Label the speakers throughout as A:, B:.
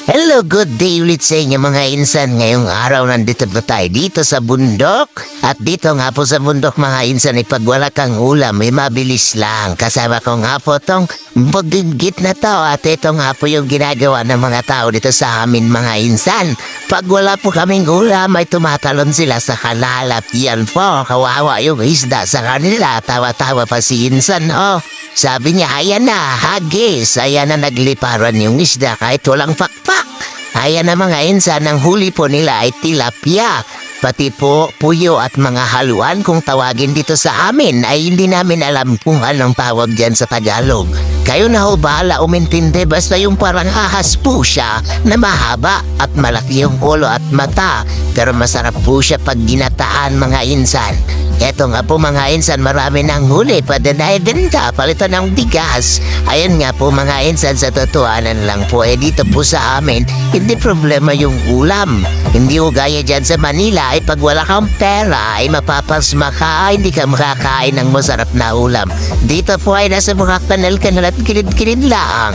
A: Hello, good day ulit sa inyo mga insan. Ngayong araw nandito na tayo dito sa bundok. At dito nga po sa bundok mga insan, pag wala kang ulam, may mabilis lang. Kasama ko nga po tong bagigit na to. At ito nga po yung ginagawa ng mga tao dito sa amin mga insan. Pag wala po kaming ulam, ay tumatalon sila sa kalalap. Yan po, kawawa yung isda sa kanila. Tawa-tawa pa si insan, oh. Sabi niya, ayan na, hagis. Ayan na nagliparan yung isda kahit walang pakpak. Ayan na mga insan, ang huli po nila ay tilapia. Pati po puyo at mga haluan kung tawagin dito sa amin ay hindi namin alam kung anong tawag dyan sa Tagalog. Kayo na ho bahala umintindi, basta yung parang ahas po siya na mahaba at malaki yung ulo at mata. Pero masarap po siya pag ginataan mga insan. Eto nga po mga insan, marami ng huli, padanay din ka, palitan ng bigas. Ayan nga po mga insan, sa totohanan lang po, dito po sa amin, hindi problema yung ulam. Hindi ko gaya dyan sa Manila, ay pag wala kang pera, ay mapapasma ka, hindi ka makakain ng masarap na ulam. Dito po ay nasa mga kanal-kanal at kilid-kilid lang.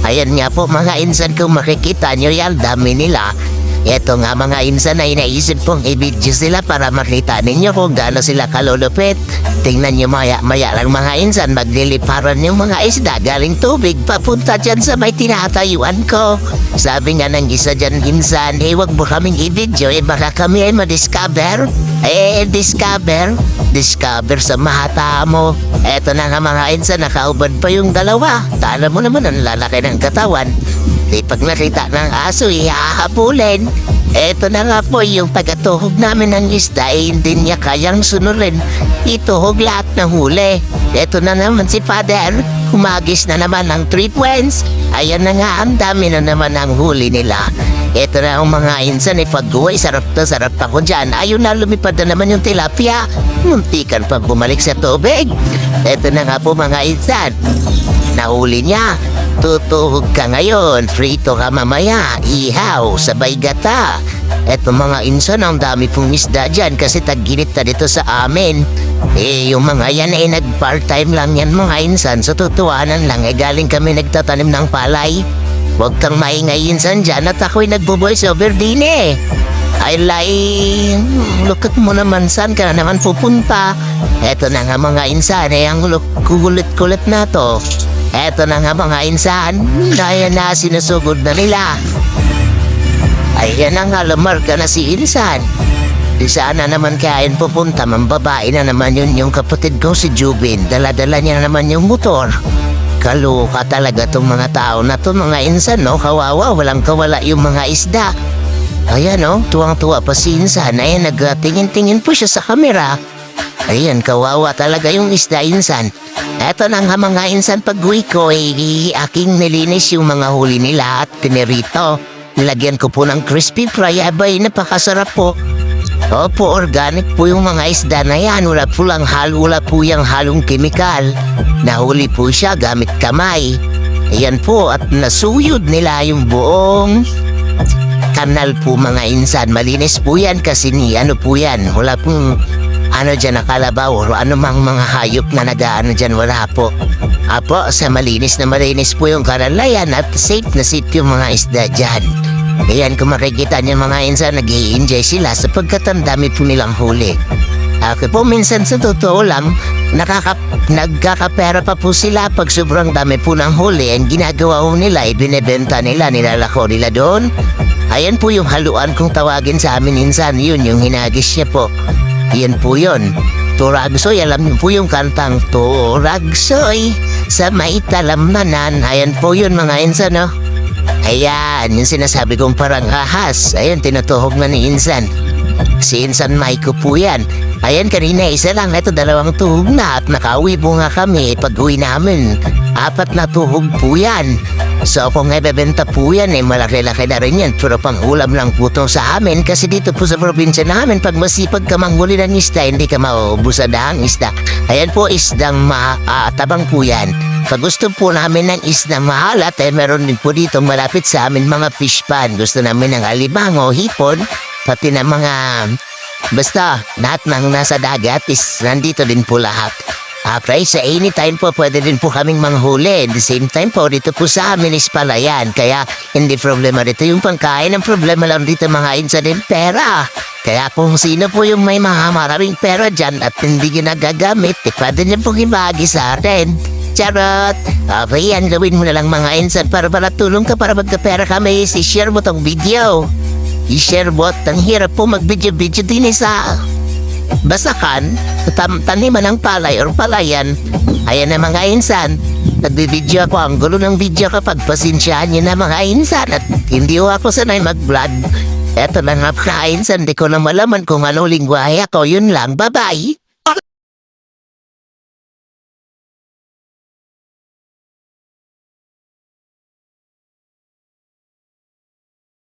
A: Ayan nga po mga insan, kung makikita nyo yan, dami nila. Eto nga mga insan ay naisip pong i-video sila para makita ninyo kung gaano sila kalulupit. Tingnan nyo maya lang mga insan, magliliparan yung mga isda galing tubig papunta dyan sa may tinatayuan ko. Sabi nga ng isa dyan insan, wag mo kaming i-video, baka kami ay ma-discover. Discover sa mahata mo. Eto na nga mga insan, nakaubad pa yung dalawa. Tala mo naman ang lalaki ng katawan. Di pag nakita ng aso, ihahabulin. Eto na nga po yung pagkatuhog namin ng isda, hindi niya kayang sunurin. Ituhog lahat ng huli. Eto na naman si Father, humagis na naman ng 3 points. Ayan na nga, ang dami na naman ang huli nila. Eto na ang mga insan, pag-uwi, sarap ako dyan. Ayun na, lumipad na naman yung tilapia. Muntikan pa bumalik sa tubig. Eto na nga po mga insan, nahuli niya. Tutuhog ka ngayon, frito ka mamaya, ihaw, sabay gata. Eto mga insan, ang dami pong isda dyan kasi tag-ginit na dito sa amin. Yung mga yan ay nag-part-time lang yan mga insan. Sa tutuanan lang, galing kami nagtatanim ng palay. Huwag kang maingay insan dyan at ako'y nagbo-voice over din Ay lukot mo naman, saan ka na naman pupunta? Eto na nga mga insan, ang kugulit-kulit na to. Eto na nga mga insan, ayan na, sinusugod na nila. Ayan na nga, lumarga na si insan. Di sana naman kain pupunta, mambabae na naman yun yung kapatid ko si Jubin. Dala-dala niya naman yung motor. Kaluka talaga tong mga tao na to mga insan, no? Kawawa, walang kawala yung mga isda. Ayan, no? Tuwang-tuwa pa si insan. Ayan, nagtingin-tingin po siya sa kamera. Ayan, kawawa talaga yung isda insan. Eto na nga mga insan, pag-uwi ko aking nilinis yung mga huli nila at pinirito. Nilagyan ko po ng crispy fry, abay napakasarap po. Opo, organic po yung mga isda na yan. Wala po yung halong kemikal. Nahuli po siya gamit kamay. Ayan po, at nasuyod nila yung buong kanal po mga insan. Malinis po yan kasi po yan. Wala pong dyan nakalabaw o anumang mga hayop na nagaano dyan, wala po. Apo, sa malinis po yung kanal na yan at safe na safe yung mga isda dyan. Ayan, kung makikita niyo mga insan, nag-i-enjoy sila sapagkat ang dami po nilang huli. Ako po minsan sa totoo lang, nagkakapera pa po sila pag sobrang dami po ng huli. Ang ginagawa po nila, ibinebenta nila, nilalako nila doon. Ayan po yung haluan kung tawagin sa amin insan, yun yung hinagis niya po. Yan po yun. Turagsoy, alam niyo po yung kantang Turagsoy sa may talamnanan. Ayan po yun mga insan, no? Ayan, yung sinasabi kong parang ahas. Ayan, tinutuhog na ni insan. Si insan Maiko po yan. Ayan, kanina isa lang. Ito, 2 tuhog na at nakauwi po nga kami. Pag-uwi namin, 4 na tuhog po yan. So kung ibebenta po yan, malaki-laki na rin yan. Pero pang ulam lang po ito sa amin. Kasi dito po sa probinsya namin, pag masipag ka manghuli ng isda, hindi ka maubusan ng isda. Ayan po, isdang tabang po yan. Pag gusto po namin ng isdang mahalat, meron din po dito malapit sa amin mga fish pan. Gusto namin ng alimango, hipon, pati na mga basta lahat ng nasa dagat is nandito din po lahat. Okay, sa anytime po pwede din po kaming manghuli. At the same time po, dito po sa amin is palayan. Kaya hindi problema dito yung pangkain. Ang problema lang dito mga insan din pera. Kaya kung sino po yung may mga maraming pera dyan at hindi nyo nagagamit, pwede nyo pong ibagi sa atin. Charot! Okay, yan gawin mo na lang mga insan para tulong ka para magkapera kami. I-share mo tong video. I-share mo at ang hirap po mag-video-video din sa basakan, taniman ng palay or palayan. Ayan na mga insan, nagbibideo ako. Ang gulo ng video kapag pasensyahan nyo na mga insan at hindi ko ako sanay mag-vlog. Eto na nga mga insan, di ko na malaman kung ano lingwahe ako. Yun lang, bye-bye!